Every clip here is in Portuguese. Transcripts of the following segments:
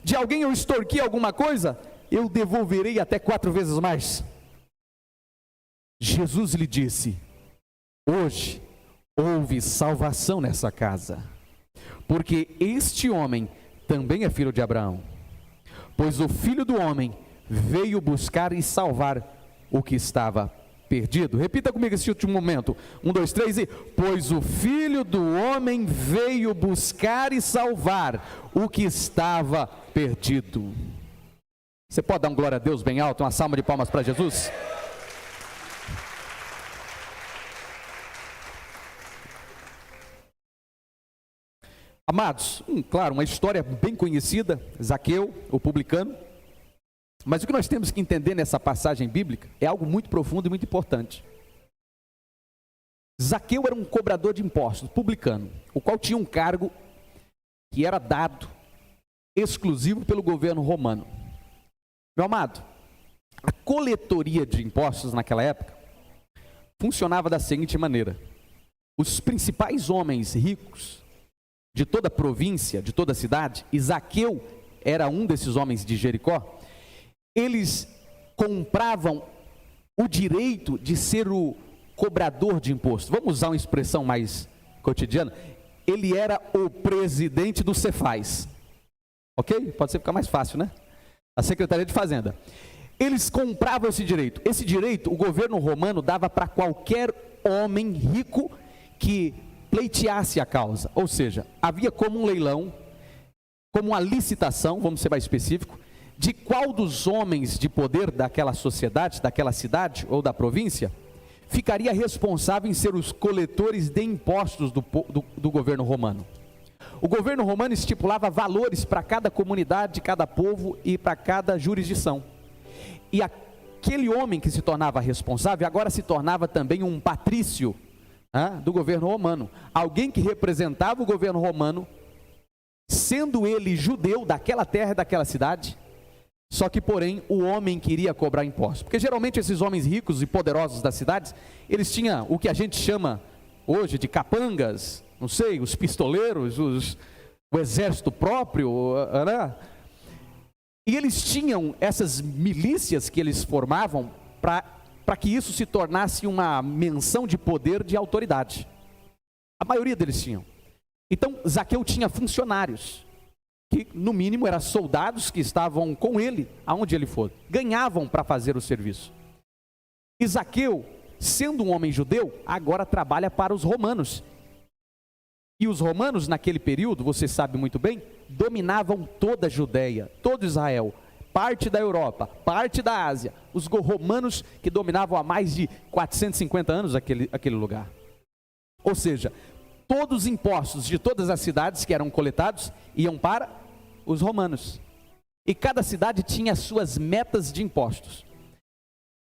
de alguém eu extorqui alguma coisa, eu devolverei até 4 vezes mais. Jesus lhe disse: hoje houve salvação nessa casa, porque este homem também é filho de Abraão, pois o Filho do Homem veio buscar e salvar o que estava perdido. Repita comigo esse último momento, 1, 2, 3 e... pois o Filho do Homem veio buscar e salvar o que estava perdido. Você pode dar um glória a Deus bem alto, uma salva de palmas para Jesus? Amados, claro, uma história bem conhecida, Zaqueu, o publicano. Mas o que nós temos que entender nessa passagem bíblica é algo muito profundo e muito importante. Zaqueu era um cobrador de impostos, publicano, o qual tinha um cargo que era dado exclusivo pelo governo romano. Meu amado, a coletoria de impostos naquela época funcionava da seguinte maneira: os principais homens ricos de toda a província, de toda a cidade, e Zaqueu era um desses homens de Jericó, eles compravam o direito de ser o cobrador de imposto. Vamos usar uma expressão mais cotidiana. Ele era o presidente do Cefaz. Ok? Pode ser ficar mais fácil, né? A Secretaria de Fazenda. Eles compravam esse direito. Esse direito o governo romano dava para qualquer homem rico que pleiteasse a causa. Ou seja, havia como um leilão, como uma licitação, vamos ser mais específico, de qual dos homens de poder daquela sociedade, daquela cidade ou da província, ficaria responsável em ser os coletores de impostos do governo romano. O governo romano estipulava valores para cada comunidade, cada povo e para cada jurisdição. E aquele homem que se tornava responsável, agora se tornava também um patrício do governo romano. Alguém que representava o governo romano, sendo ele judeu daquela terra e daquela cidade. Só que, porém, o homem queria cobrar impostos. Porque geralmente esses homens ricos e poderosos das cidades, eles tinham o que a gente chama hoje de capangas, não sei, os pistoleiros, o exército próprio, né? E eles tinham essas milícias que eles formavam para que isso se tornasse uma menção de poder, de autoridade. A maioria deles tinham. Então, Zaqueu tinha funcionários, que no mínimo eram soldados que estavam com ele, aonde ele for, ganhavam para fazer o serviço. E Zaqueu, sendo um homem judeu, agora trabalha para os romanos. E os romanos naquele período, você sabe muito bem, dominavam toda a Judeia, todo Israel, parte da Europa, parte da Ásia. Os romanos que dominavam há mais de 450 anos aquele lugar. Ou seja, todos os impostos de todas as cidades que eram coletados iam para os romanos. E cada cidade tinha suas metas de impostos.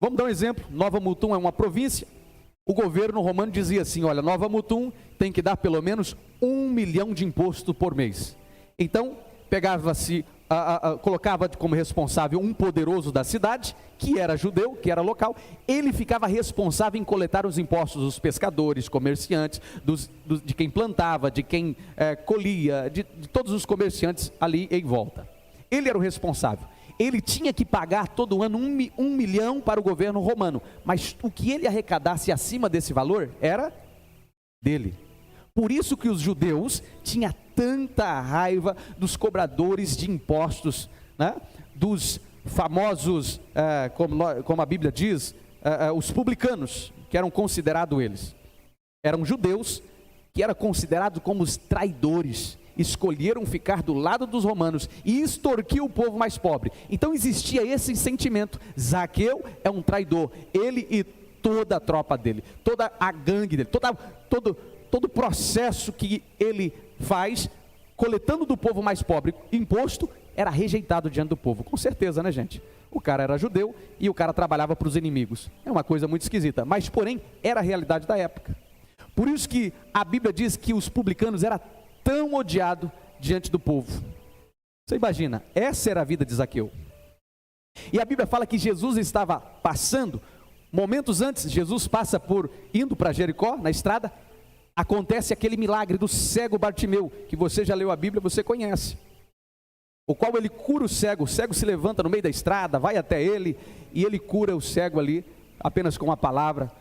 Vamos dar um exemplo. Nova Mutum é uma província. O governo romano dizia assim: olha, Nova Mutum tem que dar pelo menos 1 milhão de imposto por mês. Então, pegava-se, colocava como responsável um poderoso da cidade, que era judeu, que era local. Ele ficava responsável em coletar os impostos dos pescadores, comerciantes, de quem plantava, de quem colhia, de todos os comerciantes ali em volta. Ele era o responsável. Ele tinha que pagar todo ano 1 milhão para o governo romano, mas o que ele arrecadasse acima desse valor era dele. Por isso que os judeus tinham tanta raiva dos cobradores de impostos, né? Dos famosos, como a Bíblia diz, os publicanos, que eram considerados eles. Eram judeus que eram considerados como os traidores, escolheram ficar do lado dos romanos e extorquir o povo mais pobre. Então existia esse sentimento: Zaqueu é um traidor, ele e toda a tropa dele, toda a gangue dele, todo o processo que ele faz, coletando do povo mais pobre imposto, era rejeitado diante do povo. Com certeza, né, gente? O cara era judeu e o cara trabalhava para os inimigos. É uma coisa muito esquisita, mas porém era a realidade da época. Por isso que a Bíblia diz que os publicanos eram tão odiados diante do povo. Você imagina, essa era a vida de Zaqueu. E a Bíblia fala que Jesus estava passando, momentos antes, Jesus passa indo para Jericó, na estrada, acontece aquele milagre do cego Bartimeu, que você já leu a Bíblia, você conhece. o qual ele cura o cego se levanta no meio da estrada, vai até ele, e ele cura o cego ali, apenas com uma palavra,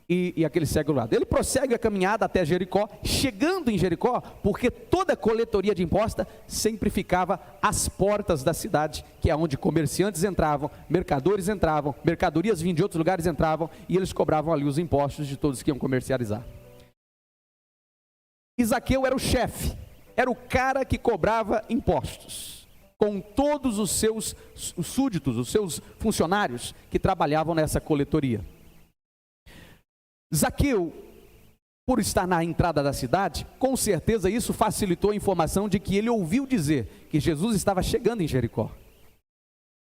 e aquele cego do lado. Ele prossegue a caminhada até Jericó, chegando em Jericó, porque toda a coletoria de imposta sempre ficava às portas da cidade, que é onde comerciantes entravam, mercadores entravam, mercadorias vinham de outros lugares entravam, e eles cobravam ali os impostos de todos que iam comercializar. E Zaqueu era o chefe, era o cara que cobrava impostos, com todos os seus súditos, os seus funcionários que trabalhavam nessa coletoria. Zaqueu, por estar na entrada da cidade, com certeza isso facilitou a informação de que ele ouviu dizer que Jesus estava chegando em Jericó.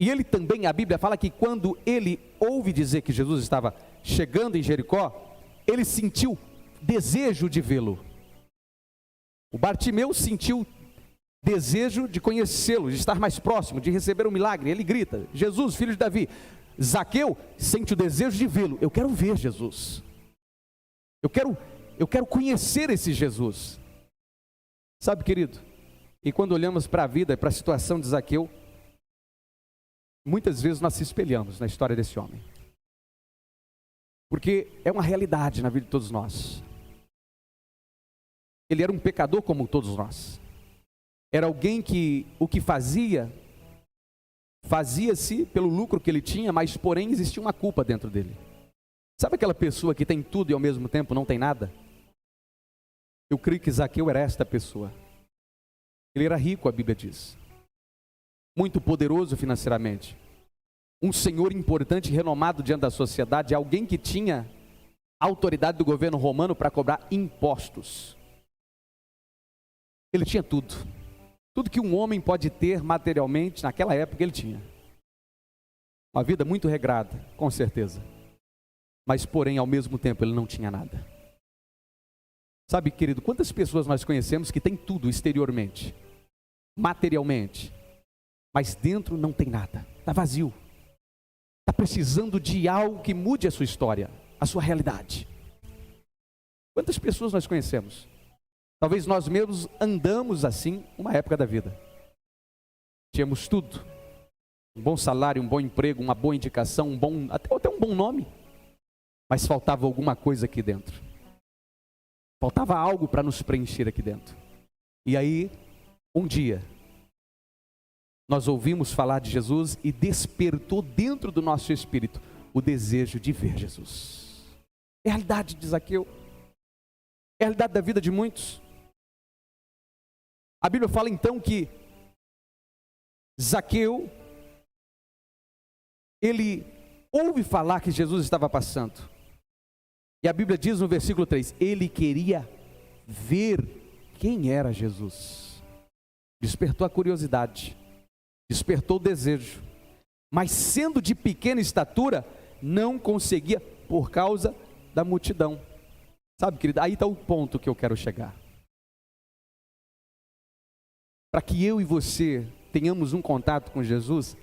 E ele também, a Bíblia fala que quando ele ouve dizer que Jesus estava chegando em Jericó, ele sentiu desejo de vê-lo. O Bartimeu sentiu desejo de conhecê-lo, de estar mais próximo, de receber um milagre. Ele grita: Jesus, filho de Davi. Zaqueu sente o desejo de vê-lo. Eu quero ver Jesus. Eu quero conhecer esse Jesus. Sabe, querido, e quando olhamos para a vida e para a situação de Zaqueu, muitas vezes nós se espelhamos na história desse homem. Porque é uma realidade na vida de todos nós. Ele era um pecador como todos nós. Era alguém que o que fazia-se pelo lucro que ele tinha, mas porém existia uma culpa dentro dele. Sabe aquela pessoa que tem tudo e ao mesmo tempo não tem nada? Eu creio que Zaqueu era esta pessoa. Ele era rico, a Bíblia diz. Muito poderoso financeiramente. Um senhor importante e renomado diante da sociedade. Alguém que tinha a autoridade do governo romano para cobrar impostos. Ele tinha tudo. Tudo que um homem pode ter materialmente, naquela época ele tinha. Uma vida muito regrada, com certeza. Mas porém, ao mesmo tempo, ele não tinha nada. Sabe, querido, quantas pessoas nós conhecemos que têm tudo exteriormente, materialmente, mas dentro não tem nada, está vazio. Está precisando de algo que mude a sua história, a sua realidade. Quantas pessoas nós conhecemos? Talvez nós mesmos andamos assim uma época da vida. Tínhamos tudo. Um bom salário, um bom emprego, uma boa indicação, até um bom nome. Mas faltava alguma coisa aqui dentro. Faltava algo para nos preencher aqui dentro. E aí, um dia, nós ouvimos falar de Jesus e despertou dentro do nosso espírito o desejo de ver Jesus. É a realidade de Zaqueu. É a realidade da vida de muitos. A Bíblia fala então que Zaqueu, ele ouve falar que Jesus estava passando. E a Bíblia diz no versículo 3, ele queria ver quem era Jesus. Despertou a curiosidade, despertou o desejo, mas sendo de pequena estatura, não conseguia por causa da multidão. Sabe, querido, aí está o ponto que eu quero chegar. Para que eu e você tenhamos um contato com Jesus,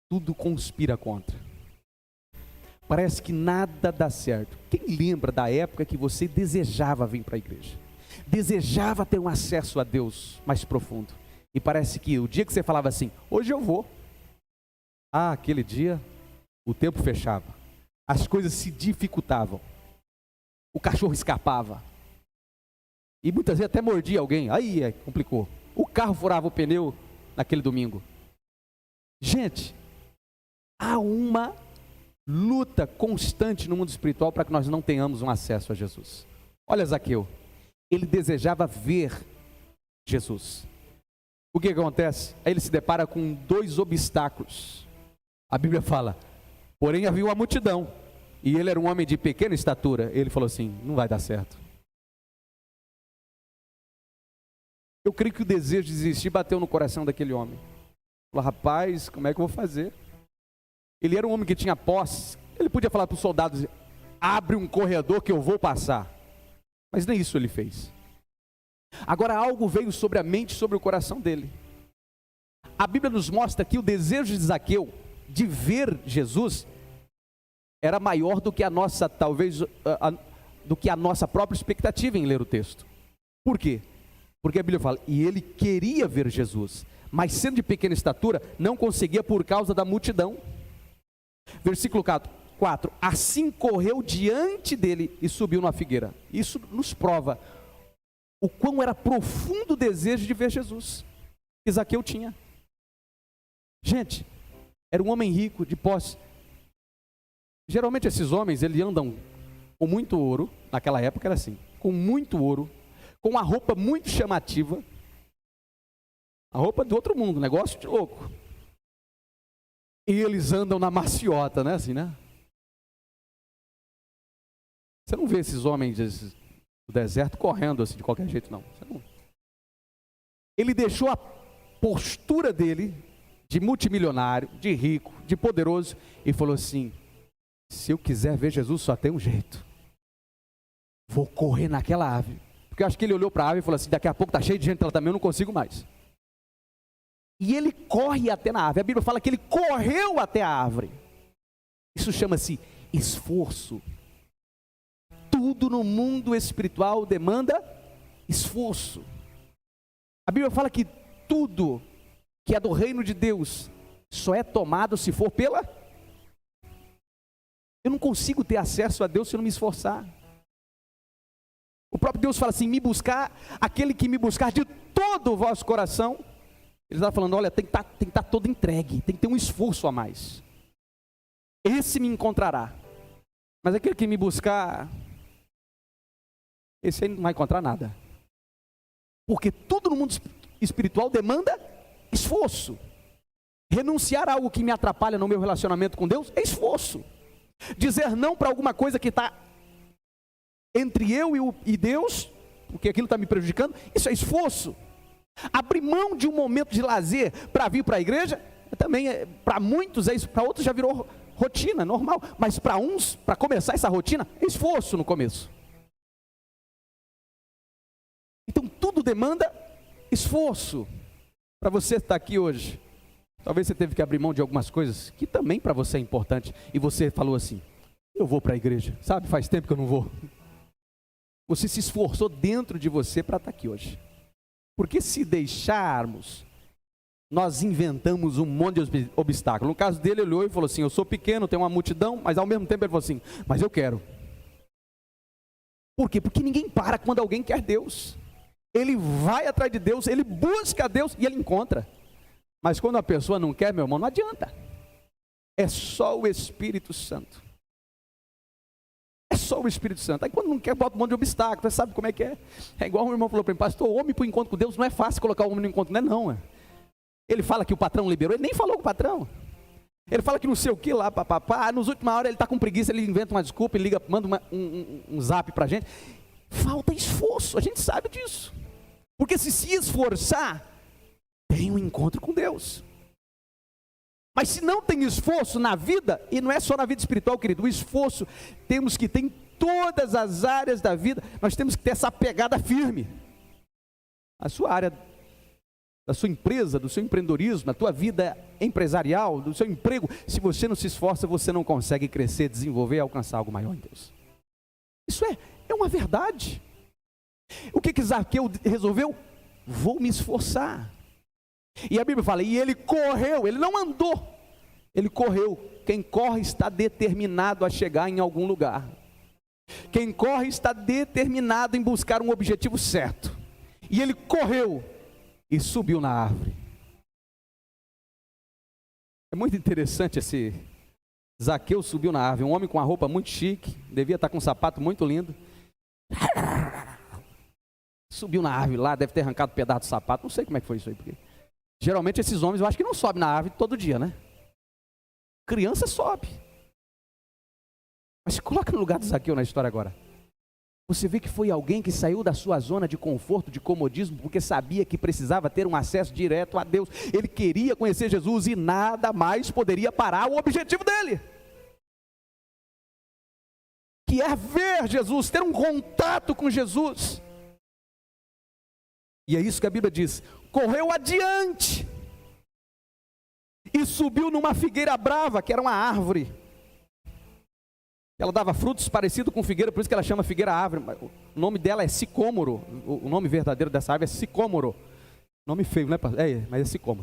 tudo conspira contra. Parece que nada dá certo. Quem lembra da época que você desejava vir para a igreja? Desejava ter um acesso a Deus mais profundo. E parece que o dia que você falava assim, hoje eu vou. Aquele dia, o tempo fechava. As coisas se dificultavam. O cachorro escapava. E muitas vezes até mordia alguém. Aí complicou. O carro furava o pneu naquele domingo. Gente, há uma luta constante no mundo espiritual para que nós não tenhamos um acesso a Jesus. Olha Zaqueu, ele desejava ver Jesus. O que acontece? Aí ele se depara com dois obstáculos. A Bíblia fala, porém havia uma multidão, e ele era um homem de pequena estatura. Ele falou assim, não vai dar certo. Eu creio que o desejo de desistir bateu no coração daquele homem. Falou, rapaz, como é que eu vou fazer? Ele era um homem que tinha posse. Ele podia falar para os soldados, abre um corredor que eu vou passar. Mas nem isso ele fez. Agora algo veio sobre a mente, sobre o coração dele. A Bíblia nos mostra que o desejo de Zaqueu de ver Jesus era maior do que a nossa, talvez, do que a nossa própria expectativa em ler o texto. Por quê? Porque a Bíblia fala, e ele queria ver Jesus, mas sendo de pequena estatura, não conseguia por causa da multidão. Versículo 4, assim correu diante dele e subiu na figueira. Isso nos prova o quão era profundo o desejo de ver Jesus, que Zaqueu tinha. Gente, era um homem rico, de posse. Geralmente esses homens, eles andam com muito ouro, naquela época era assim, com muito ouro, com uma roupa muito chamativa, a roupa do outro mundo, negócio de louco. E eles andam na maciota, né, assim, né? Você não vê esses homens do deserto correndo assim de qualquer jeito, não. Ele deixou a postura dele de multimilionário, de rico, de poderoso, e falou assim: se eu quiser ver Jesus, só tem um jeito. Vou correr naquela árvore. Porque eu acho que ele olhou para a árvore e falou assim: daqui a pouco está cheio de gente lá também, eu não consigo mais. E ele corre até na árvore. A Bíblia fala que ele correu até a árvore. Isso chama-se esforço. Tudo no mundo espiritual demanda esforço. A Bíblia fala que tudo que é do reino de Deus só é tomado se for pela... Eu não consigo ter acesso a Deus se eu não me esforçar. O próprio Deus fala assim: me buscar, aquele que me buscar de todo o vosso coração. Ele está falando: olha, tem que estar todo entregue, tem que ter um esforço a mais. Esse me encontrará. Mas aquele que me buscar, esse aí não vai encontrar nada. Porque tudo no mundo espiritual demanda esforço. Renunciar a algo que me atrapalha no meu relacionamento com Deus é esforço. Dizer não para alguma coisa que está entre eu e Deus, porque aquilo está me prejudicando, isso é esforço. Abrir mão de um momento de lazer para vir para a igreja, também para muitos é isso, para outros já virou rotina, normal, mas para uns, para começar essa rotina, é esforço no começo. Então tudo demanda esforço. Para você estar aqui hoje, talvez você teve que abrir mão de algumas coisas que também para você é importante, e você falou assim: eu vou para a igreja, sabe, faz tempo que eu não vou. Você se esforçou dentro de você para estar aqui hoje. Porque se deixarmos, nós inventamos um monte de obstáculos. No caso dele, ele olhou e falou assim: eu sou pequeno, tenho uma multidão, mas ao mesmo tempo ele falou assim: mas eu quero. Por quê? Porque ninguém para quando alguém quer Deus. Ele vai atrás de Deus, ele busca Deus e ele encontra. Mas quando a pessoa não quer, meu irmão, não adianta. É só o Espírito Santo. É só o Espírito Santo. Aí quando não quer, bota um monte de obstáculos. Você sabe como é que é? É igual um irmão falou para mim: pastor, homem para o encontro com Deus não é fácil colocar o homem no encontro. Não é não. Ele fala que o patrão liberou, ele nem falou com o patrão. Ele fala que não sei o que lá, papapá. Nos últimos horas ele está com preguiça, ele inventa uma desculpa, ele liga, manda um zap para a gente. Falta esforço, a gente sabe disso. Porque se esforçar, tem um encontro com Deus. Mas se não tem esforço na vida, e não é só na vida espiritual, querido, o esforço temos que ter em todas as áreas da vida. Nós temos que ter essa pegada firme. A sua área, da sua empresa, do seu empreendedorismo, na tua vida empresarial, do seu emprego, se você não se esforça, você não consegue crescer, desenvolver e alcançar algo maior em Deus. Isso é uma verdade. O que Zaqueu resolveu? Vou me esforçar. E a Bíblia fala: e ele correu, ele não andou, ele correu. Quem corre está determinado a chegar em algum lugar. Quem corre está determinado em buscar um objetivo certo. E ele correu e subiu na árvore. É muito interessante esse Zaqueu subiu na árvore, um homem com uma roupa muito chique, devia estar com um sapato muito lindo. Subiu na árvore lá, deve ter arrancado um pedaço do sapato, não sei como é que foi isso aí, porque geralmente esses homens eu acho que não sobem na árvore todo dia, né? Criança sobe. Mas se coloca no lugar de Zaqueu na história agora. Você vê que foi alguém que saiu da sua zona de conforto, de comodismo, porque sabia que precisava ter um acesso direto a Deus. Ele queria conhecer Jesus e nada mais poderia parar o objetivo dele, que é ver Jesus, ter um contato com Jesus. E é isso que a Bíblia diz: correu adiante e subiu numa figueira brava, que era uma árvore. Ela dava frutos parecidos com figueira, por isso que ela chama figueira árvore. O nome dela é sicômoro, o nome verdadeiro dessa árvore é sicômoro. Nome feio, né, pastor? Mas é se come.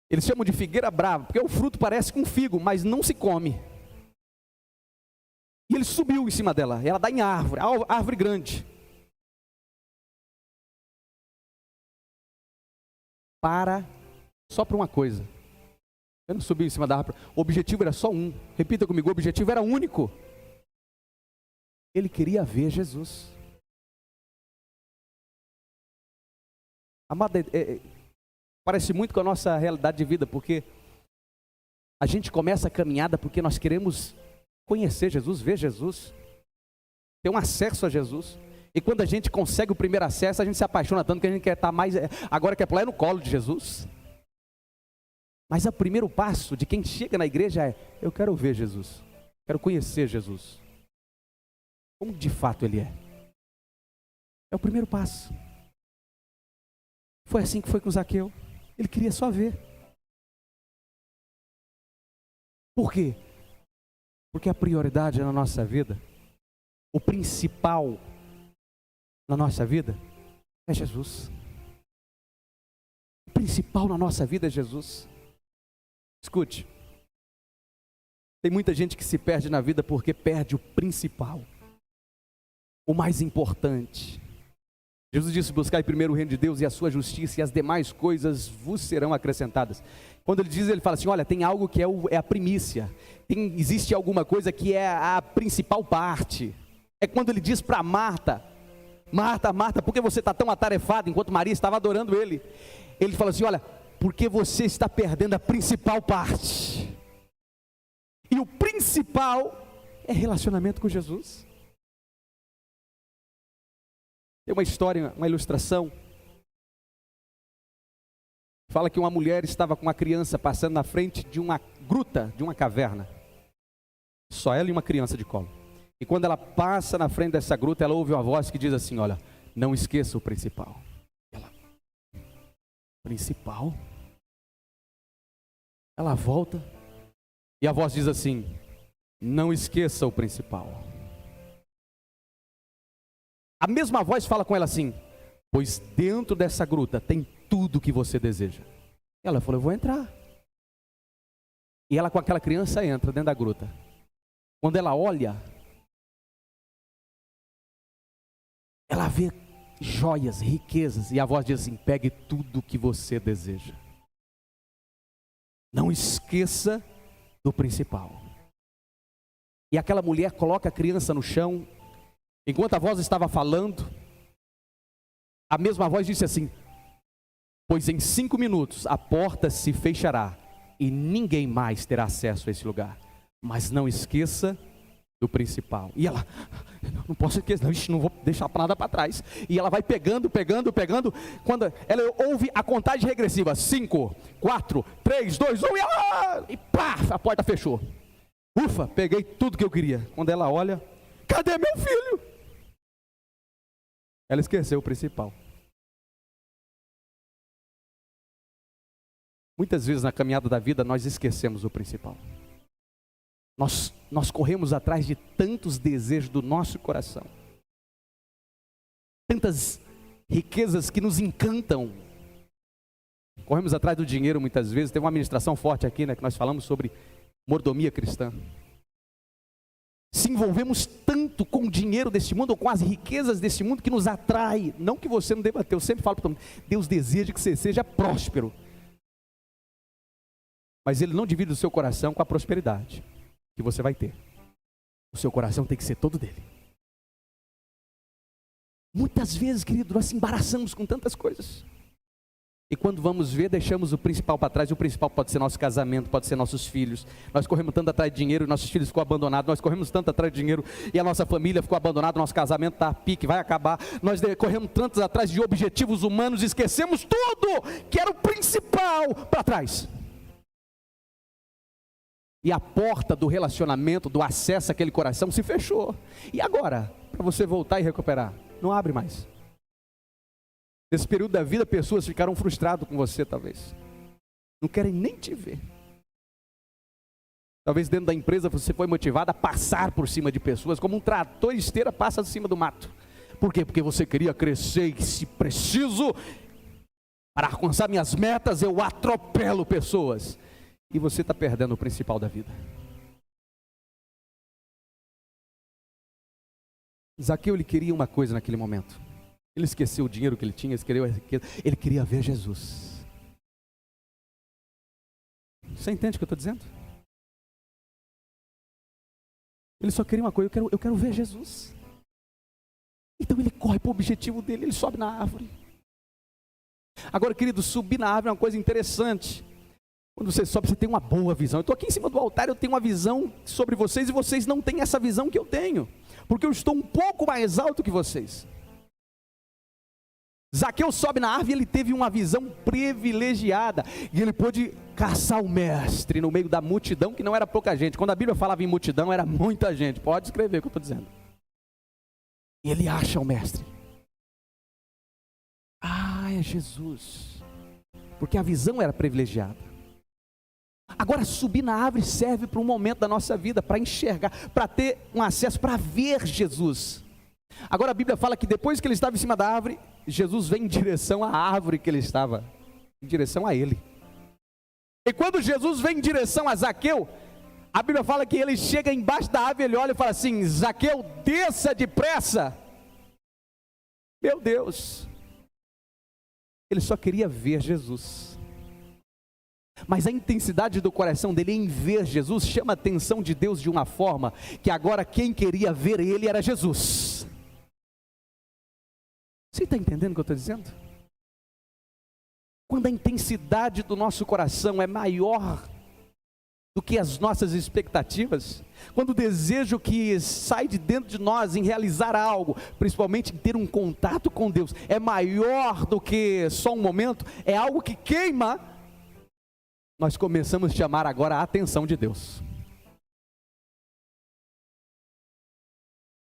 Eles chamam de figueira brava, porque o fruto parece com figo, mas não se come. E ele subiu em cima dela, ela dá em árvore, árvore grande. Só para uma coisa. Eu não subi em cima da árvore, o objetivo era só um. Repita comigo, o objetivo era único. Ele queria ver Jesus. Amada, parece muito com a nossa realidade de vida, porque a gente começa a caminhada porque nós queremos conhecer Jesus, ver Jesus, ter um acesso a Jesus. E quando a gente consegue o primeiro acesso, a gente se apaixona tanto que a gente quer estar mais, agora quer pular no colo de Jesus. Mas o primeiro passo de quem chega na igreja é: eu quero ver Jesus, quero conhecer Jesus, como de fato Ele é. É o primeiro passo. Foi assim que foi com Zaqueu. Ele queria só ver. Por quê? Porque a prioridade na nossa vida, o principal na nossa vida é Jesus. O principal na nossa vida é Jesus. Escute, tem muita gente que se perde na vida porque perde o principal, o mais importante. Jesus disse: buscai primeiro o reino de Deus e a sua justiça, e as demais coisas vos serão acrescentadas. Quando ele diz, ele fala assim: olha, tem algo que é a primícia, existe alguma coisa que é a principal parte. É quando ele diz para Marta: Marta, Marta, por que você está tão atarefada? Enquanto Maria estava adorando ele, ele fala assim: olha, porque você está perdendo a principal parte. E o principal é relacionamento com Jesus. Tem uma história, uma ilustração. Fala que uma mulher estava com uma criança passando na frente de uma gruta, de uma caverna. Só ela e uma criança de colo. E quando ela passa na frente dessa gruta, ela ouve uma voz que diz assim: olha, não esqueça o principal. Ela: principal? Ela volta e a voz diz assim: não esqueça o principal. A mesma voz fala com ela assim: pois dentro dessa gruta tem tudo o que você deseja. Ela falou: eu vou entrar. E ela com aquela criança entra dentro da gruta. Quando ela olha, ela vê joias, riquezas, e a voz diz assim: pegue tudo o que você deseja. Não esqueça do principal. E aquela mulher coloca a criança no chão. Enquanto a voz estava falando, a mesma voz disse assim: pois em 5 minutos a porta se fechará e ninguém mais terá acesso a esse lugar. Mas não esqueça do principal. E ela: não posso esquecer, não vou deixar nada para trás. E ela vai pegando. Quando ela ouve a contagem regressiva: 5, 4, 3, 2, 1, e pá, a porta fechou. Ufa, peguei tudo que eu queria. Quando ela olha: cadê meu filho? Ela esqueceu o principal. Muitas vezes na caminhada da vida nós esquecemos o principal. Nós corremos atrás de tantos desejos do nosso coração, tantas riquezas que nos encantam. Corremos atrás do dinheiro muitas vezes. Tem uma ministração forte aqui, né, que nós falamos sobre mordomia cristã. Se envolvemos tanto com o dinheiro deste mundo, ou com as riquezas deste mundo, que nos atrai. Não que você não deva ter, eu sempre falo para todo mundo: Deus deseja que você seja próspero, mas Ele não divide o seu coração com a prosperidade que você vai ter. O seu coração tem que ser todo dele. Muitas vezes, querido, nós se embaraçamos com tantas coisas, e quando vamos ver, deixamos o principal para trás. E o principal pode ser nosso casamento, pode ser nossos filhos. Nós corremos tanto atrás de dinheiro, e nossos filhos ficou abandonados. Nós corremos tanto atrás de dinheiro e a nossa família ficou abandonada. Nosso casamento está a pique, vai acabar. Nós corremos tanto atrás de objetivos humanos, esquecemos tudo que era o principal para trás. E a porta do relacionamento, do acesso àquele coração se fechou. E agora, para você voltar e recuperar, não abre mais. Nesse período da vida, pessoas ficaram frustradas com você, talvez. Não querem nem te ver. Talvez dentro da empresa você foi motivado a passar por cima de pessoas, como um trator de esteira passa por cima do mato. Por quê? Porque você queria crescer e, se preciso, Para alcançar minhas metas, eu atropelo pessoas. E você está perdendo o principal da vida. Zaqueu, ele queria uma coisa naquele momento. Ele esqueceu o dinheiro que ele tinha, ele queria ver Jesus. Você entende o que eu estou dizendo? Ele só queria uma coisa, eu quero ver Jesus. Então ele corre para o objetivo dele, ele sobe na árvore. Agora, querido, subir na árvore é uma coisa interessante. Quando você sobe, você tem uma boa visão. Eu estou aqui em cima do altar, eu tenho uma visão sobre vocês, e vocês não têm essa visão que eu tenho, porque eu estou um pouco mais alto que vocês. Zaqueu sobe na árvore e ele teve uma visão privilegiada, e ele pôde caçar o mestre no meio da multidão, que não era pouca gente. Quando a Bíblia falava em multidão, era muita gente. Pode escrever o que eu estou dizendo. E ele acha o mestre. Ah, é Jesus. Porque a visão era privilegiada. Agora, subir na árvore serve para um momento da nossa vida, para enxergar, para ter um acesso, para ver Jesus. Agora a Bíblia fala que depois que ele estava em cima da árvore, Jesus vem em direção à árvore que ele estava, em direção a ele. E quando Jesus vem em direção a Zaqueu, a Bíblia fala que ele chega embaixo da árvore, ele olha e fala assim: Zaqueu, desça depressa. Meu Deus, ele só queria ver Jesus. Mas a intensidade do coração dele em ver Jesus chama a atenção de Deus de uma forma que agora quem queria ver ele era Jesus. Você está entendendo o que eu estou dizendo? Quando a intensidade do nosso coração é maior do que as nossas expectativas, quando o desejo que sai de dentro de nós em realizar algo, principalmente em ter um contato com Deus, é maior do que só um momento, é algo que queima, nós começamos a chamar agora a atenção de Deus.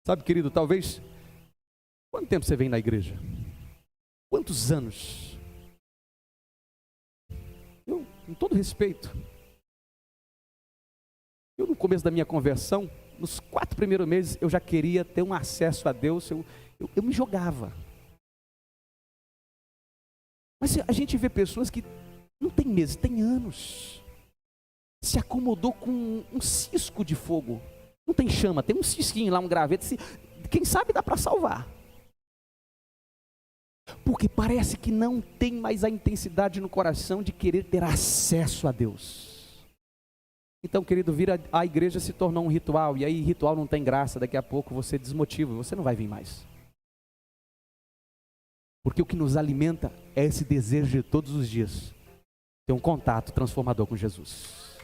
Sabe, querido, talvez, quanto tempo você vem na igreja? Quantos anos? Eu, com todo respeito, eu no começo da minha conversão, nos 4 primeiros meses, eu já queria ter um acesso a Deus, eu me jogava. Mas a gente vê pessoas que não tem meses, tem anos, se acomodou com um cisco de fogo, não tem chama, tem um cisquinho lá, um graveto, quem sabe dá para salvar, porque parece que não tem mais a intensidade no coração de querer ter acesso a Deus. Então, querido, vir à igreja se tornou um ritual, e aí ritual não tem graça, daqui a pouco você desmotiva, você não vai vir mais. Porque o que nos alimenta é esse desejo de todos os dias ter um contato transformador com Jesus.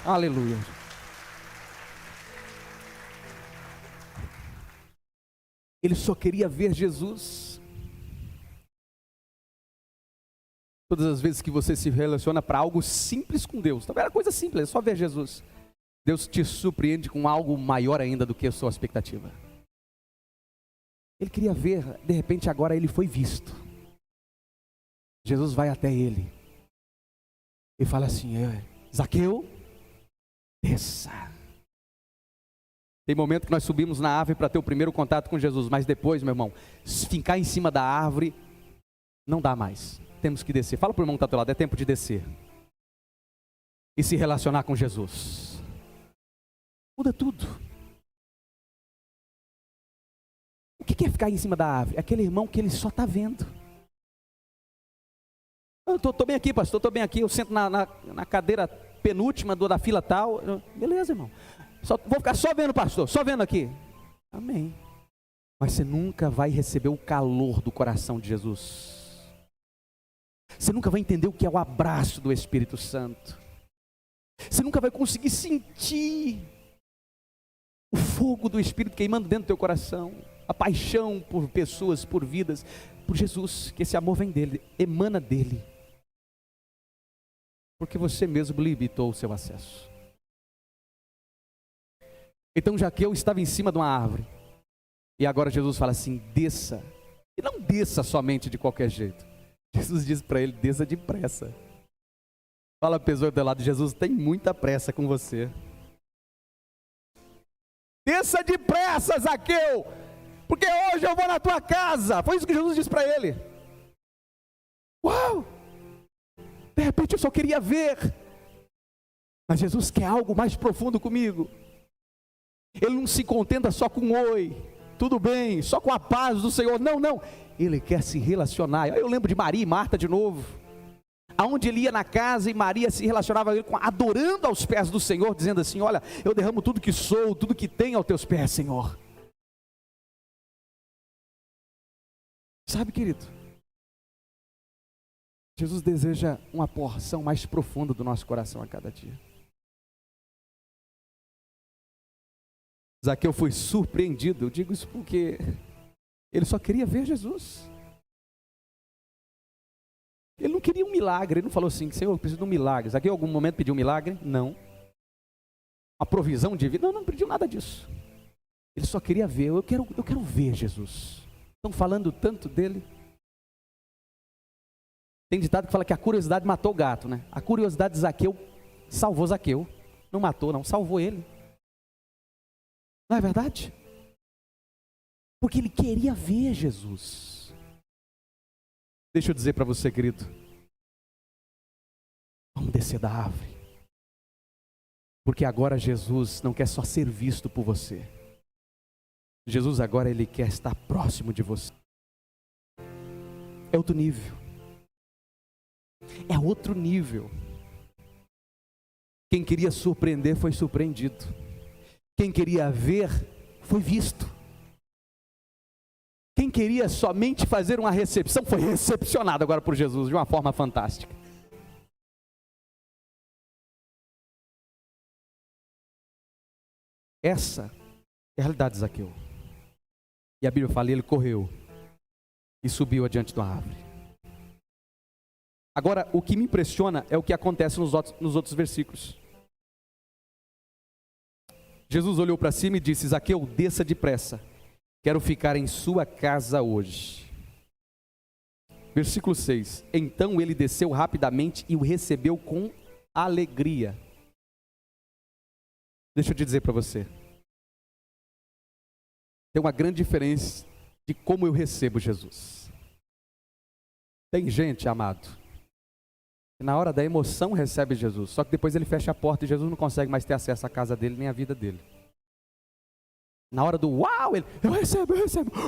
Aleluia. Ele só queria ver Jesus. Todas as vezes que você se relaciona para algo simples com Deus, também era coisa simples, é só ver Jesus. Deus te surpreende com algo maior ainda do que a sua expectativa. Ele queria ver, de repente agora ele foi visto. Jesus vai até ele e fala assim: Zaqueu, desça. Tem momento que nós subimos na árvore para ter o primeiro contato com Jesus, mas depois, meu irmão, ficar em cima da árvore não dá mais. Temos que descer. Fala para o irmão que está do teu lado, é tempo de descer e se relacionar com Jesus. Muda tudo. O que é ficar em cima da árvore? É aquele irmão que ele só está vendo. Eu estou bem aqui, pastor, estou bem aqui, eu sento na cadeira penúltima da fila tal. Beleza, irmão. Vou ficar só vendo, pastor, só vendo aqui. Amém. Mas você nunca vai receber o calor do coração de Jesus. Você nunca vai entender o que é o abraço do Espírito Santo. Você nunca vai conseguir sentir o fogo do Espírito queimando dentro do teu coração. A paixão por pessoas, por vidas, por Jesus, que esse amor vem dele, emana dele. Porque você mesmo limitou o seu acesso. Então Zaqueu estava em cima de uma árvore. E agora Jesus fala assim: desça. E não desça somente de qualquer jeito. Jesus diz para ele: desça depressa. Fala a pessoa do teu lado: Jesus tem muita pressa com você. Desça depressa, Zaqueu, porque hoje eu vou na tua casa. Foi isso que Jesus disse para ele. Uau! De repente eu só queria ver. Mas Jesus quer algo mais profundo comigo. Ele não se contenta só com oi, tudo bem, só com a paz do Senhor. Não, não. Ele quer se relacionar. Eu lembro de Maria e Marta de novo. Aonde ele ia na casa e Maria se relacionava adorando aos pés do Senhor, dizendo assim: olha, eu derramo tudo que sou, tudo que tenho aos teus pés, Senhor. Sabe, querido, Jesus deseja uma porção mais profunda do nosso coração a cada dia. Zaqueu foi surpreendido, eu digo isso porque ele só queria ver Jesus. Ele não queria um milagre, ele não falou assim: Senhor, eu preciso de um milagre. Zaqueu em algum momento pediu um milagre? Não. Uma provisão de vida? Não, não pediu nada disso. Ele só queria ver. Eu quero ver Jesus. Estão falando tanto dele. Tem ditado que fala que a curiosidade matou o gato, né? A curiosidade de Zaqueu salvou Zaqueu. Não matou, não, salvou ele. Não é verdade? Porque ele queria ver Jesus. Deixa eu dizer para você, querido, vamos descer da árvore, porque agora Jesus não quer só ser visto por você. Jesus agora ele quer estar próximo de você. É outro nível. É outro nível. Quem queria surpreender foi surpreendido. Quem queria ver foi visto. Quem queria somente fazer uma recepção foi recepcionado agora por Jesus de uma forma fantástica. Essa é a realidade de Zaqueu. E a Bíblia fala: ele correu e subiu adiante da árvore. Agora, o que me impressiona é o que acontece nos outros versículos. Jesus olhou para cima e disse: Zaqueu, desça depressa, quero ficar em sua casa hoje. Versículo 6. Então ele desceu rapidamente e o recebeu com alegria. Deixa eu te dizer para você, tem uma grande diferença de como eu recebo Jesus. Tem gente, amado, que na hora da emoção recebe Jesus, só que depois ele fecha a porta e Jesus não consegue mais ter acesso à casa dele, nem à vida dele. Na hora do uau, ele, eu recebo,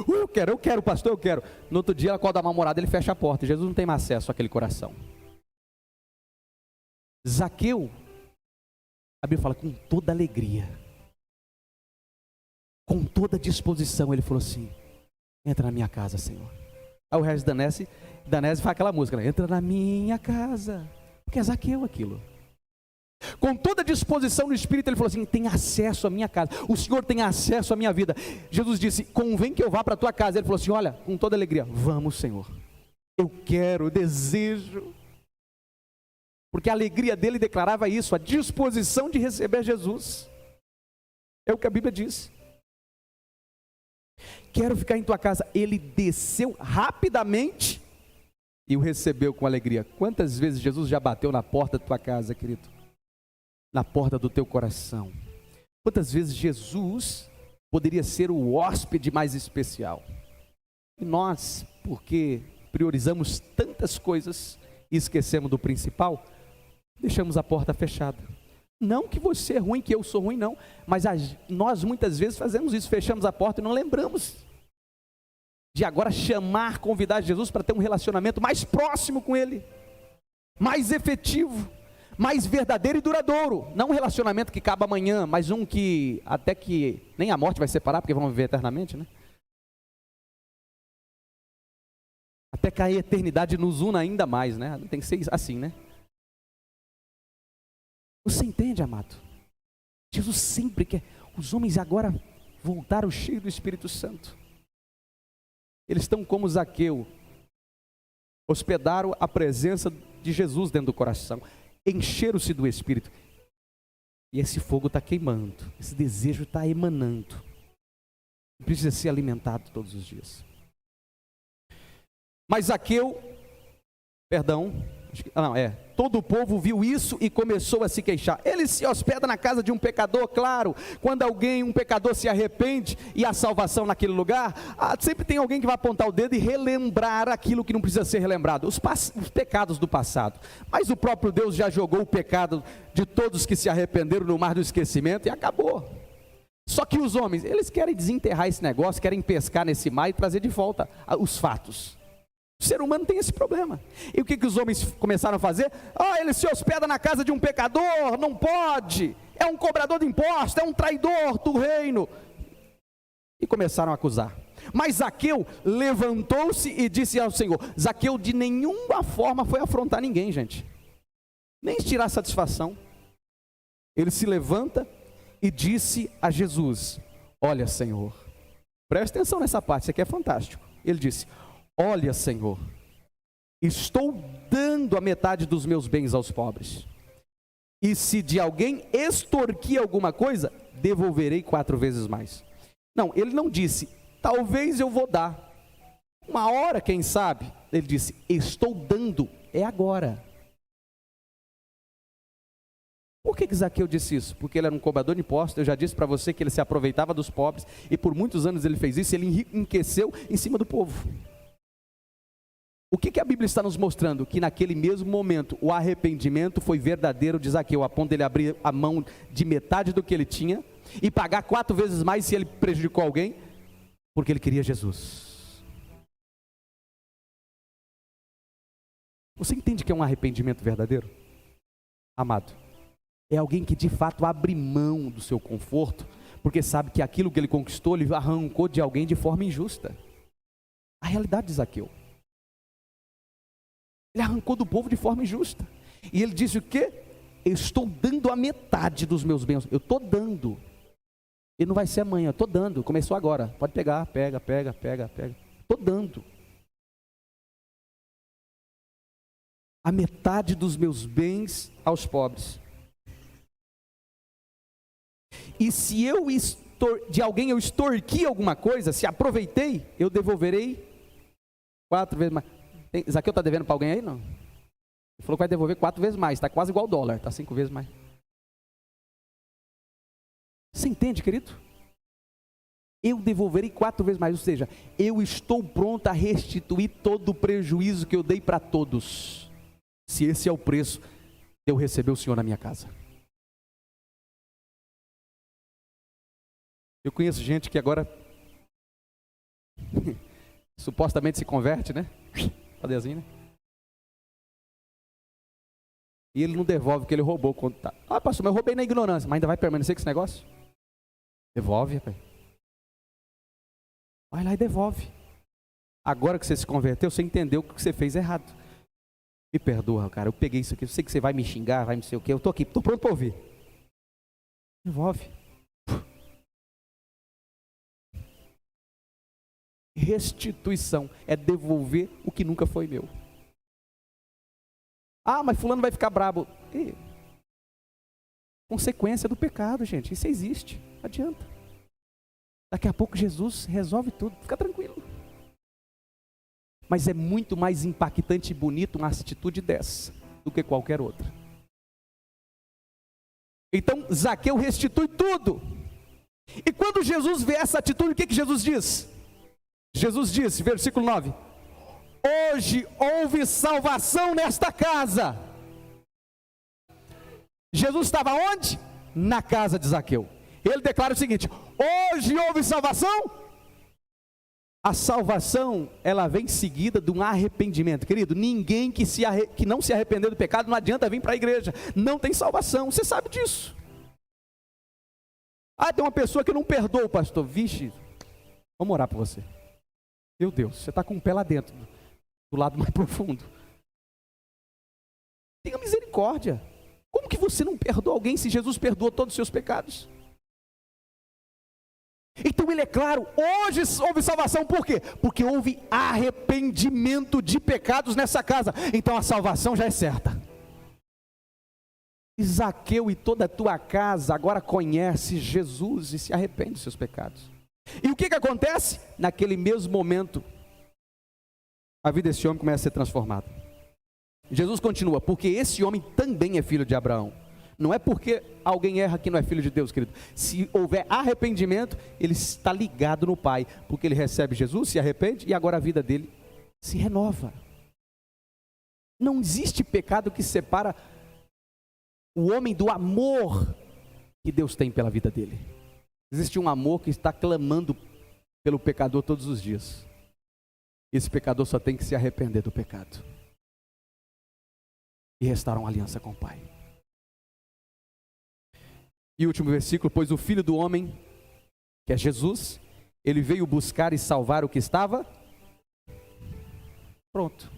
eu quero, pastor, eu quero. No outro dia, quando a namorada, ele fecha a porta e Jesus não tem mais acesso àquele coração. Zaqueu, a Bíblia fala, com toda alegria, com toda disposição, ele falou assim: entra na minha casa, Senhor. Aí o resto Danese faz aquela música, né? Entra na minha casa, porque é Zaqueu aquilo. Com toda disposição no Espírito, ele falou assim: tem acesso à minha casa, o Senhor tem acesso à minha vida. Jesus disse: convém que eu vá para a tua casa. Ele falou assim: olha, com toda alegria, vamos, Senhor, eu quero, eu desejo. Porque a alegria dele declarava isso, a disposição de receber Jesus. É o que a Bíblia diz. Quero ficar em tua casa. Ele desceu rapidamente e o recebeu com alegria. Quantas vezes Jesus já bateu na porta da tua casa, querido? Na porta do teu coração. Quantas vezes Jesus poderia ser o hóspede mais especial? E nós, porque priorizamos tantas coisas e esquecemos do principal, deixamos a porta fechada. Não que você é ruim, que eu sou ruim, não. Mas nós muitas vezes fazemos isso, fechamos a porta e não lembramos de agora chamar, convidar Jesus para ter um relacionamento mais próximo com Ele, mais efetivo, mais verdadeiro e duradouro. Não um relacionamento que acaba amanhã, mas um que até que nem a morte vai separar, porque vamos viver eternamente, né? Até que a eternidade nos una ainda mais, né? Tem que ser assim, né? Você entende, amado? Jesus sempre quer. Os homens agora voltaram cheios do Espírito Santo. Eles estão como Zaqueu. Hospedaram a presença de Jesus dentro do coração. Encheram-se do Espírito. E esse fogo está queimando. Esse desejo está emanando. Precisa ser alimentado todos os dias. Mas Zaqueu, Todo o povo viu isso e começou a se queixar. Ele se hospeda na casa de um pecador, claro. Quando um pecador se arrepende e há salvação naquele lugar, sempre tem alguém que vai apontar o dedo e relembrar aquilo que não precisa ser relembrado, os pecados do passado. Mas o próprio Deus já jogou o pecado de todos que se arrependeram no mar do esquecimento e acabou. Só que os homens, eles querem desenterrar esse negócio, querem pescar nesse mar e trazer de volta os fatos. O ser humano tem esse problema. E o que os homens começaram a fazer? Ele se hospeda na casa de um pecador, não pode, é um cobrador de impostos, é um traidor do reino. E começaram a acusar. Mas Zaqueu levantou-se e disse ao Senhor. Zaqueu de nenhuma forma foi afrontar ninguém, gente, nem tirar satisfação. Ele se levanta e disse a Jesus: olha, Senhor, presta atenção nessa parte, isso aqui é fantástico. Ele disse: olha, Senhor, estou dando a metade dos meus bens aos pobres, e se de alguém extorquir alguma coisa, devolverei 4 vezes mais. Não, ele não disse, talvez eu vou dar, uma hora quem sabe. Ele disse, estou dando, é agora. Por que Zaqueu disse isso? Porque ele era um cobrador de impostos. Eu já disse para você que ele se aproveitava dos pobres, e por muitos anos ele fez isso, ele enriqueceu em cima do povo. O que a Bíblia está nos mostrando? Que naquele mesmo momento, o arrependimento foi verdadeiro de Zaqueu, a ponto de ele abrir a mão de metade do que ele tinha, e pagar 4 vezes mais se ele prejudicou alguém, porque ele queria Jesus. Você entende que é um arrependimento verdadeiro? Amado, é alguém que de fato abre mão do seu conforto, porque sabe que aquilo que ele conquistou, ele arrancou de alguém de forma injusta. A realidade de Zaqueu. Ele arrancou do povo de forma injusta. E ele disse o quê? Eu estou dando a metade dos meus bens. Eu estou dando. E não vai ser amanhã, eu estou dando. Começou agora. Pode pegar, pega. Estou dando. A metade dos meus bens aos pobres. E se de alguém eu extorqui alguma coisa, se aproveitei, eu devolverei 4 vezes mais. Zaqueu está devendo para alguém aí? Não. Ele falou que vai devolver 4 vezes mais. Está quase igual ao dólar. Está 5 vezes mais. Você entende, querido? Eu devolverei 4 vezes mais. Ou seja, eu estou pronto a restituir todo o prejuízo que eu dei para todos. Se esse é o preço de eu receber o Senhor na minha casa. Eu conheço gente que agora supostamente se converte, né? Padezinho, né? E ele não devolve o que ele roubou quando tá. Pastor, mas eu roubei na ignorância, mas ainda vai permanecer com esse negócio? Devolve, rapaz. Vai lá e devolve. Agora que você se converteu, você entendeu o que você fez errado. Me perdoa, cara, eu peguei isso aqui, eu sei que você vai me xingar, vai não sei o que, eu estou aqui, estou pronto para ouvir. Devolve. Restituição é devolver o que nunca foi meu. Mas fulano vai ficar brabo. Consequência do pecado, gente, isso existe, não adianta. Daqui a pouco Jesus resolve tudo, fica tranquilo. Mas é muito mais impactante e bonito uma atitude dessa do que qualquer outra. Então Zaqueu restitui tudo. E quando Jesus vê essa atitude, o que Jesus diz? Jesus disse, versículo 9: hoje houve salvação nesta casa. Jesus estava onde? Na casa de Zaqueu. Ele declara o seguinte: hoje houve salvação. A salvação, ela vem seguida de um arrependimento. Querido, ninguém que não se arrepender do pecado, não adianta vir para a igreja, não tem salvação, você sabe disso. Tem uma pessoa que não perdoa o pastor. Vixe, vamos orar por você. Meu Deus, você está com o pé lá dentro, do lado mais profundo. Tenha misericórdia. Como que você não perdoa alguém se Jesus perdoou todos os seus pecados? Então ele é claro, hoje houve salvação, por quê? Porque houve arrependimento de pecados nessa casa, então a salvação já é certa. Zaqueu e toda a tua casa agora conhece Jesus e se arrepende dos seus pecados. E o que acontece? Naquele mesmo momento, a vida desse homem começa a ser transformada. Jesus continua, porque esse homem também é filho de Abraão. Não é porque alguém erra que não é filho de Deus, querido. Se houver arrependimento, ele está ligado no Pai, porque ele recebe Jesus, se arrepende e agora a vida dele se renova. Não existe pecado que separa o homem do amor que Deus tem pela vida dele. Existe um amor que está clamando pelo pecador todos os dias. Esse pecador só tem que se arrepender do pecado e restaurar uma aliança com o Pai. E o último versículo, pois o Filho do Homem, que é Jesus, ele veio buscar e salvar o que estava pronto.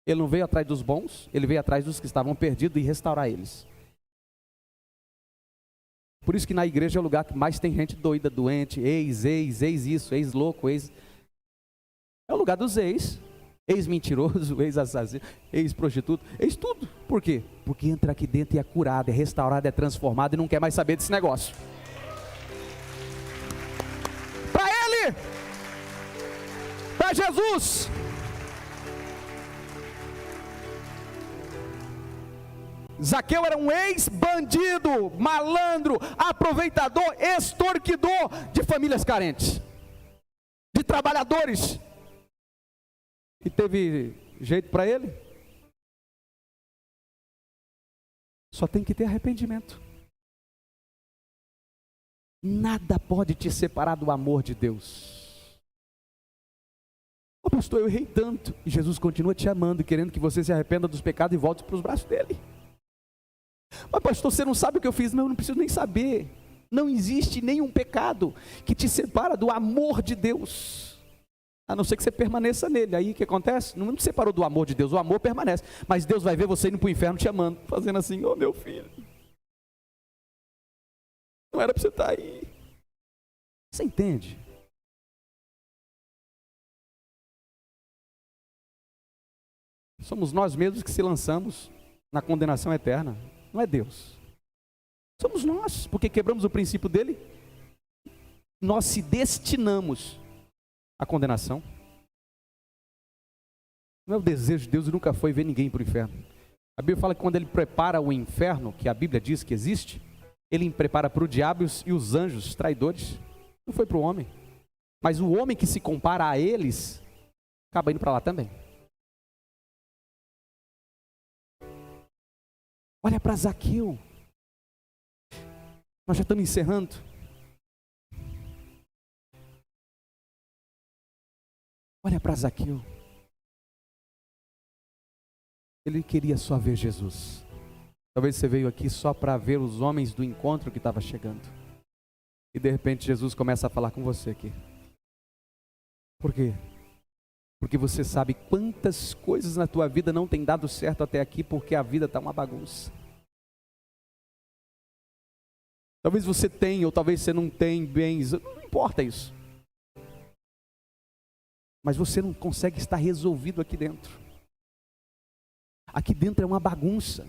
Ele não veio atrás dos bons, ele veio atrás dos que estavam perdidos e restaurar eles. Por isso que na igreja é o lugar que mais tem gente doida, doente, ex isso, ex louco, ex... É o lugar dos ex-mentiroso, ex-assassino, ex-prostituto, ex-tudo. Por quê? Porque entra aqui dentro e é curado, é restaurado, é transformado e não quer mais saber desse negócio. Para ele, para Jesus. Zaqueu era um ex-bandido, malandro, aproveitador, extorquidor de famílias carentes, de trabalhadores. E teve jeito para ele? Só tem que ter arrependimento. Nada pode te separar do amor de Deus. Ô pastor, eu errei tanto. E Jesus continua te amando, querendo que você se arrependa dos pecados e volte para os braços dele. Mas pastor, você não sabe o que eu fiz? Não, eu não preciso nem saber. Não existe nenhum pecado que te separa do amor de Deus, a não ser que você permaneça nele. Aí o que acontece? Não te separou do amor de Deus, o amor permanece. Mas Deus vai ver você indo para o inferno te amando, fazendo assim, ô meu filho, não era para você estar aí. Você entende? Somos nós mesmos que se lançamos na condenação eterna. Não é Deus. Somos nós, porque quebramos o princípio dele. Nós se destinamos à condenação. Não é o desejo de Deus e nunca foi ver ninguém para o inferno. A Bíblia fala que quando ele prepara o inferno, que a Bíblia diz que existe, ele prepara para o diabo e os anjos traidores. Não foi para o homem. Mas o homem que se compara a eles, acaba indo para lá também. Olha para Zaqueu. Nós já estamos encerrando. Olha para Zaqueu. Ele queria só ver Jesus. Talvez você veio aqui só para ver os homens do encontro que estava chegando. E de repente Jesus começa a falar com você aqui. Por quê? Porque você sabe quantas coisas na tua vida não tem dado certo até aqui, porque a vida está uma bagunça. Talvez você tenha, ou talvez você não tenha bens, não importa isso. Mas você não consegue estar resolvido aqui dentro. Aqui dentro é uma bagunça.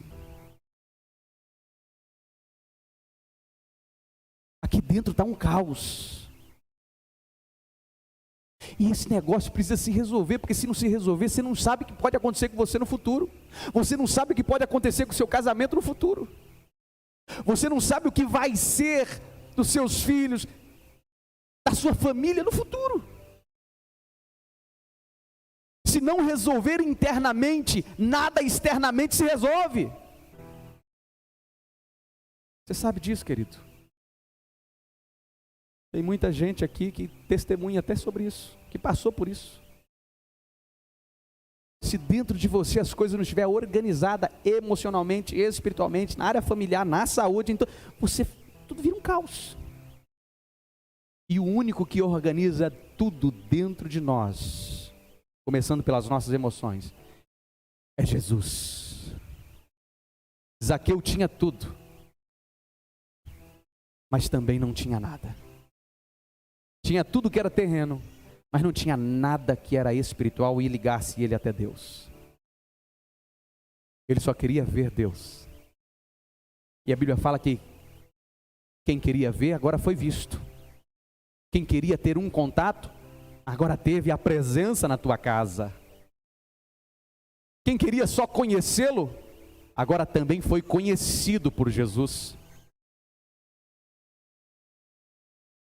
Aqui dentro está um caos. E esse negócio precisa se resolver, porque se não se resolver, você não sabe o que pode acontecer com você no futuro. Você não sabe o que pode acontecer com o seu casamento no futuro. Você não sabe o que vai ser dos seus filhos, da sua família no futuro. Se não resolver internamente, nada externamente se resolve. Você sabe disso, querido? Tem muita gente aqui que testemunha até sobre isso, que passou por isso. Se dentro de você as coisas não estiverem organizadas emocionalmente, espiritualmente, na área familiar, na saúde, então você, tudo vira um caos. E o único que organiza tudo dentro de nós, começando pelas nossas emoções, é Jesus. Zaqueu tinha tudo, mas também não tinha nada. Tinha tudo que era terreno, mas não tinha nada que era espiritual e ligasse ele até Deus. Ele só queria ver Deus. E a Bíblia fala que quem queria ver, agora foi visto. Quem queria ter um contato, agora teve a presença na tua casa. Quem queria só conhecê-lo, agora também foi conhecido por Jesus.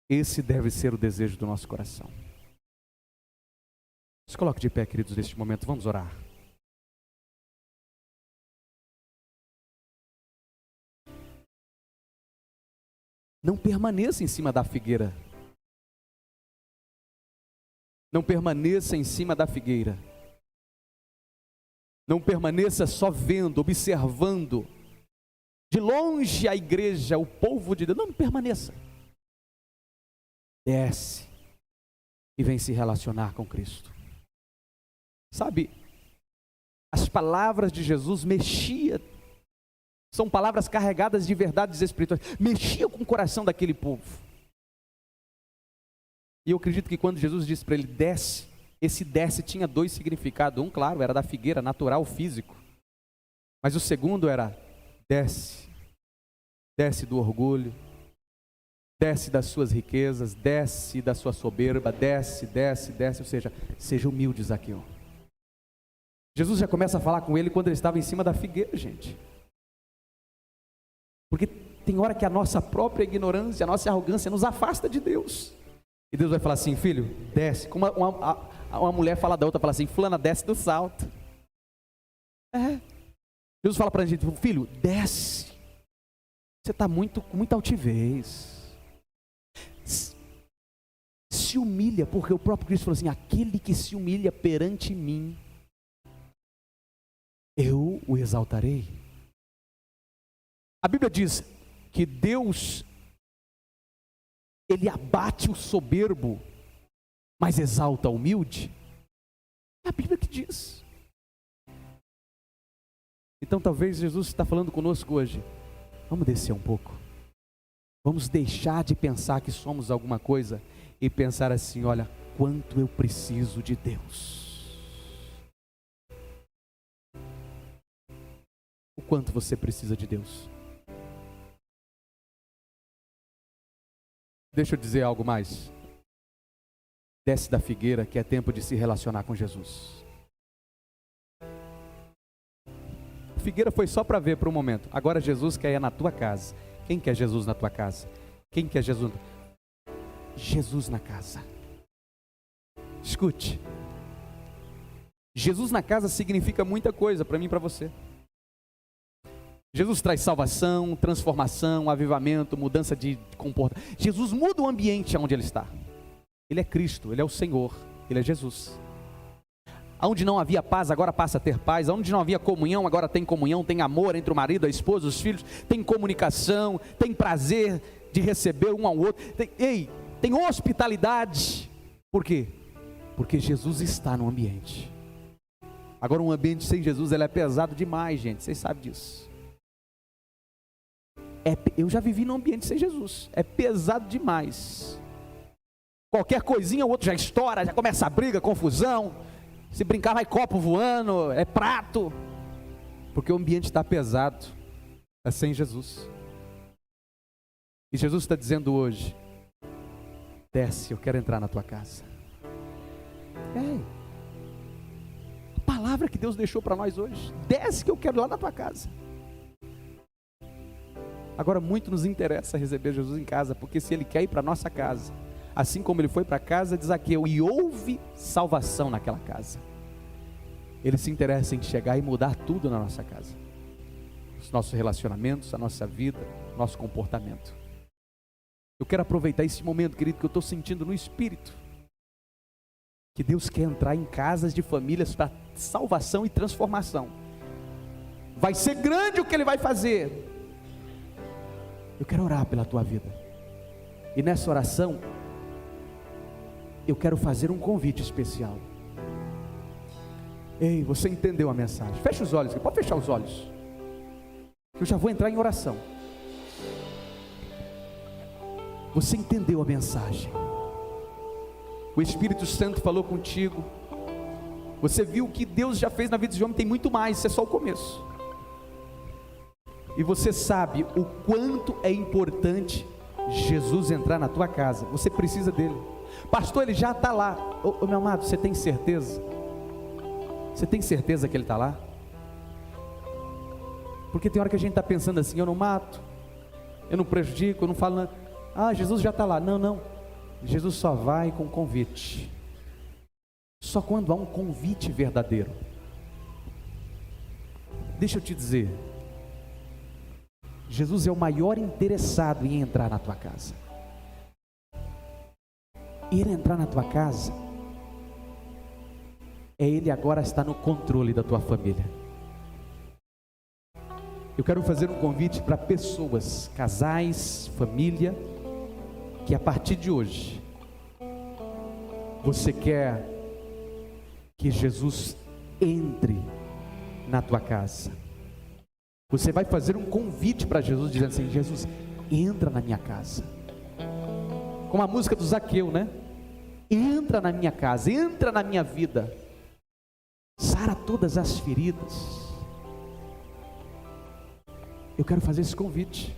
Esse deve ser o desejo do nosso coração. Se coloque de pé, queridos, neste momento, vamos orar. Não permaneça em cima da figueira. Não permaneça em cima da figueira. Não permaneça só vendo, observando de longe a igreja, o povo de Deus. Não permaneça. Desce e vem se relacionar com Cristo. Sabe, as palavras de Jesus mexiam, são palavras carregadas de verdades espirituais, mexiam com o coração daquele povo. E eu acredito que quando Jesus disse para ele, desce, esse desce tinha dois significados. Um, claro, era da figueira, natural, físico. Mas o segundo era, desce. Desce do orgulho, desce das suas riquezas, desce da sua soberba, desce, ou seja, seja humilde, Zaqueu. Jesus já começa a falar com ele quando ele estava em cima da figueira, gente. Porque tem hora que a nossa própria ignorância, a nossa arrogância nos afasta de Deus. E Deus vai falar assim, filho, desce. Como uma mulher fala da outra, fala assim, fulana, desce do salto. Jesus fala para a gente, filho, desce. Você está com muita altivez. Se humilha, porque o próprio Cristo falou assim, aquele que se humilha perante mim, eu o exaltarei. A Bíblia diz que Deus, Ele abate o soberbo, mas exalta o humilde. É a Bíblia que diz. Então talvez Jesus está falando conosco hoje. Vamos descer um pouco. Vamos deixar de pensar que somos alguma coisa e pensar assim, olha, quanto eu preciso de Deus. O quanto você precisa de Deus. Deixa eu dizer algo mais. Desce da figueira, que é tempo de se relacionar com Jesus. A figueira foi só para ver por um momento. Agora Jesus quer ir na tua casa. Quem quer Jesus na tua casa? Quem quer Jesus? Jesus na casa. Escute. Jesus na casa significa muita coisa para mim e para você. Jesus traz salvação, transformação, avivamento, mudança de comportamento. Jesus muda o ambiente onde Ele está. Ele é Cristo, Ele é o Senhor, Ele é Jesus. Onde não havia paz, agora passa a ter paz. Onde não havia comunhão, agora tem comunhão, tem amor entre o marido, a esposa, os filhos, tem comunicação, tem prazer de receber um ao outro, tem hospitalidade. Por quê? Porque Jesus está no ambiente. Agora um ambiente sem Jesus, ele é pesado demais, gente, vocês sabem disso. Eu já vivi num ambiente sem Jesus, é pesado demais. Qualquer coisinha o outro já estoura, já começa a briga, confusão. Se brincar vai copo voando, é prato. Porque o ambiente está pesado, é sem Jesus. E Jesus está dizendo hoje, desce, eu quero entrar na tua casa. A palavra que Deus deixou para nós hoje, desce que eu quero ir lá na tua casa. Agora muito nos interessa receber Jesus em casa, porque se Ele quer ir para a nossa casa, assim como Ele foi para a casa de Zaqueu, e houve salvação naquela casa, Ele se interessa em chegar e mudar tudo na nossa casa. Os nossos relacionamentos, a nossa vida, nosso comportamento. Eu quero aproveitar esse momento, querido, que eu estou sentindo no Espírito, que Deus quer entrar em casas de famílias para salvação e transformação. Vai ser grande o que Ele vai fazer. Eu quero orar pela tua vida. E nessa oração, eu quero fazer um convite especial. Ei, você entendeu a mensagem? Fecha os olhos, pode fechar os olhos. Eu já vou entrar em oração. Você entendeu a mensagem? O Espírito Santo falou contigo. Você viu o que Deus já fez na vida desse homem, tem muito mais, isso é só o começo. E você sabe o quanto é importante Jesus entrar na tua casa. Você precisa dele. Pastor, ele já está lá. Meu amado, você tem certeza? Você tem certeza que Ele está lá? Porque tem hora que a gente está pensando assim: eu não mato, eu não prejudico, eu não falo nada. Ah, Jesus já está lá. Não, não. Jesus só vai com convite. Só quando há um convite verdadeiro. Deixa eu te dizer, Jesus é o maior interessado em entrar na tua casa. Ele entrar na tua casa, Ele agora está no controle da tua família. Eu quero fazer um convite para pessoas, casais, família, que a partir de hoje, você quer que Jesus entre na tua casa. Você vai fazer um convite para Jesus, dizendo assim: Jesus, entra na minha casa. Como a música do Zaqueu, né? Entra na minha casa, entra na minha vida, sara todas as feridas. Eu quero fazer esse convite.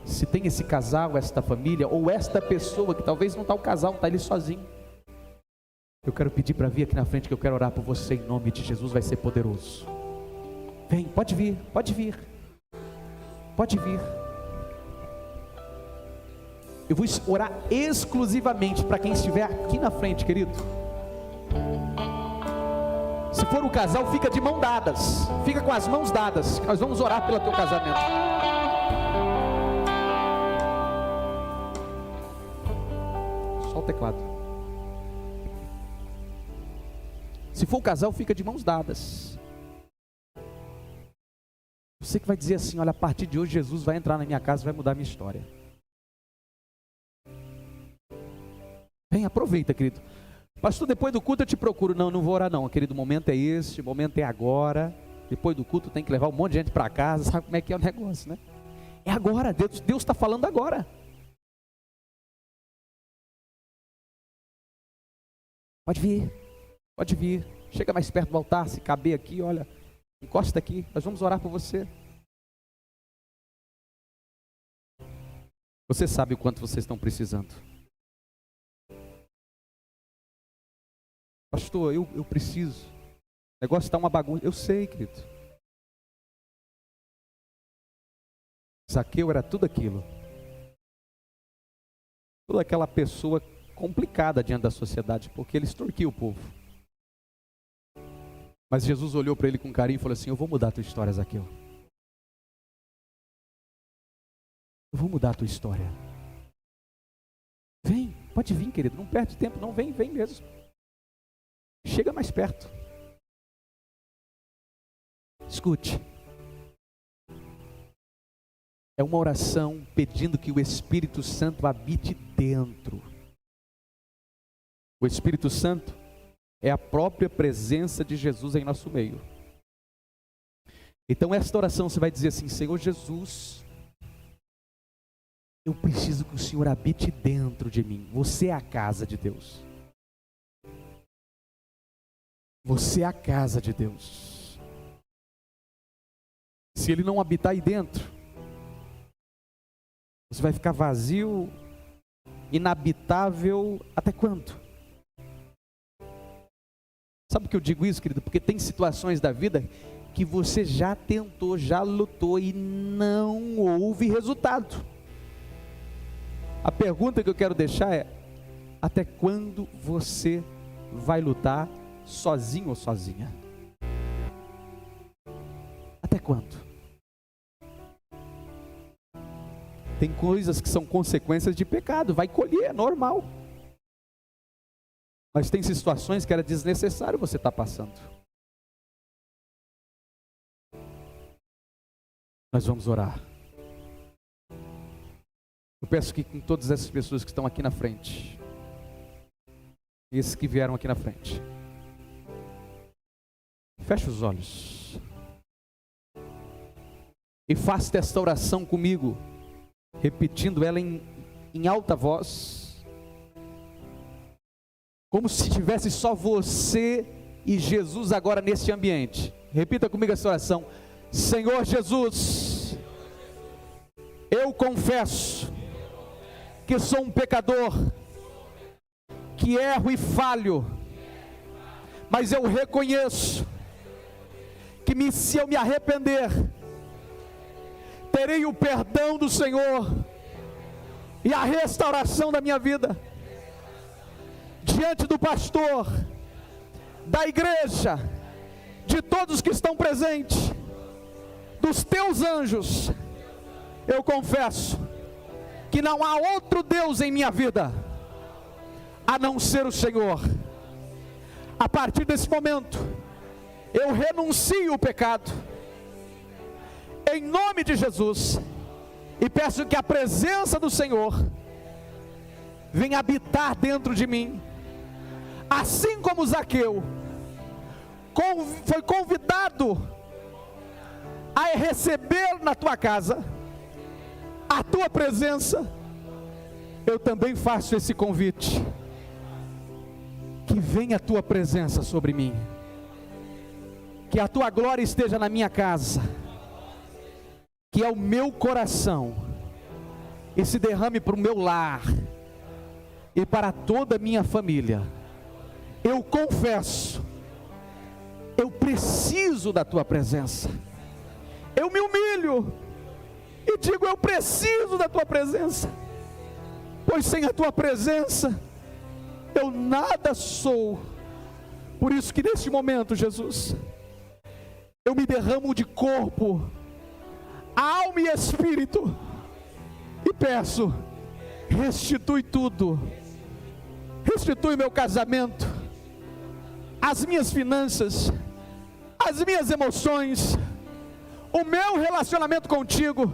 Se tem esse casal, esta família, ou esta pessoa que talvez não está o casal, está ele sozinho, eu quero pedir para vir aqui na frente, que eu quero orar por você em nome de Jesus. Vai ser poderoso. Vem, pode vir, pode vir, pode vir. Eu vou orar exclusivamente para quem estiver aqui na frente, querido. Se for o casal, fica de mão dadas, fica com as mãos dadas. Nós vamos orar pelo teu casamento. Só o teclado. Se for o casal, fica de mãos dadas. Você que vai dizer assim: olha, a partir de hoje Jesus vai entrar na minha casa e vai mudar a minha história. Vem, aproveita, querido. Pastor, depois do culto eu te procuro. Não, não vou orar não, querido. O momento é esse, o momento é agora. Depois do culto tem que levar um monte de gente para casa. Sabe como é que é o negócio, né? É agora, Deus está falando agora. Pode vir, pode vir. Chega mais perto do altar, se caber aqui, olha. Encosta aqui, nós vamos orar por você. Você sabe o quanto vocês estão precisando. Pastor, eu preciso. O negócio está uma bagunça. Eu sei, querido. Zaqueu era tudo aquilo. Toda aquela pessoa complicada diante da sociedade, porque ele extorquia o povo. Mas Jesus olhou para ele com carinho e falou assim: eu vou mudar a tua história, Zaqueu. Eu vou mudar a tua história. Vem, pode vir, querido. Não perde tempo, não. Vem mesmo. Chega mais perto. Escute. É uma oração pedindo que o Espírito Santo habite dentro. O Espírito Santo é a própria presença de Jesus em nosso meio. Então esta oração você vai dizer assim: Senhor Jesus, eu preciso que o Senhor habite dentro de mim. Você é a casa de Deus. Você é a casa de Deus. Se Ele não habitar aí dentro, você vai ficar vazio, inabitável, até quando? Sabe por que eu digo isso, querido? Porque tem situações da vida que você já tentou, já lutou e não houve resultado. A pergunta que eu quero deixar é: até quando você vai lutar sozinho ou sozinha? Até quando? Tem coisas que são consequências de pecado, vai colher, é normal. Mas tem situações que era desnecessário você estar passando. Nós vamos orar. Eu peço que com todas essas pessoas que estão aqui na frente, esses que vieram aqui na frente, feche os olhos e faça esta oração comigo, repetindo ela em alta voz, como se tivesse só você e Jesus agora nesse ambiente. Repita comigo essa oração: Senhor Jesus, eu confesso que sou um pecador, que erro e falho, mas eu reconheço que se eu me arrepender, terei o perdão do Senhor e a restauração da minha vida. Diante do pastor, da igreja, de todos que estão presentes, dos teus anjos, eu confesso que não há outro Deus em minha vida a não ser o Senhor. A partir desse momento, eu renuncio o pecado, em nome de Jesus, e peço que a presença do Senhor venha habitar dentro de mim, assim como Zaqueu foi convidado a receber na tua casa a tua presença. Eu também faço esse convite, que venha a tua presença sobre mim, que a tua glória esteja na minha casa, que é o meu coração, e se derrame para o meu lar, e para toda a minha família. Eu confesso, eu preciso da tua presença, eu me humilho, e digo, eu preciso da tua presença, pois sem a tua presença, eu nada sou. Por isso que neste momento, Jesus, eu me derramo de corpo, alma e espírito, e peço, restitui tudo, restitui meu casamento, as minhas finanças, as minhas emoções, o meu relacionamento contigo,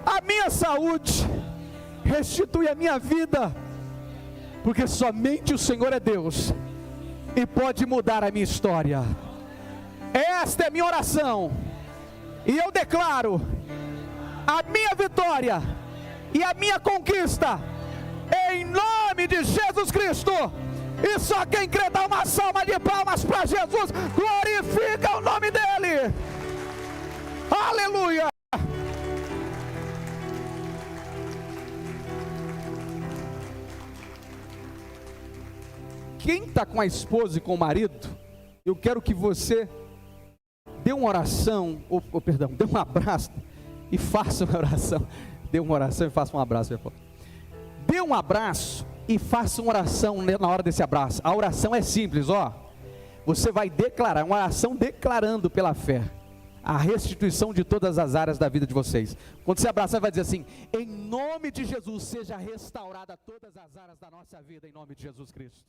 a minha saúde, restitui a minha vida, porque somente o Senhor é Deus, e pode mudar a minha história. Esta é minha oração, e eu declaro a minha vitória e a minha conquista, em nome de Jesus Cristo. E só quem crê dá uma salva de palmas para Jesus, glorifica o nome dEle, aleluia. Quem está com a esposa e com o marido, eu quero que você dê uma oração, dê um abraço e faça uma oração. Dê uma oração e faça um abraço, meu povo. Dê um abraço e faça uma oração na hora desse abraço. A oração é simples, ó. Você vai declarar, uma oração declarando pela fé a restituição de todas as áreas da vida de vocês. Quando você abraçar, vai dizer assim: em nome de Jesus, seja restaurada todas as áreas da nossa vida, em nome de Jesus Cristo.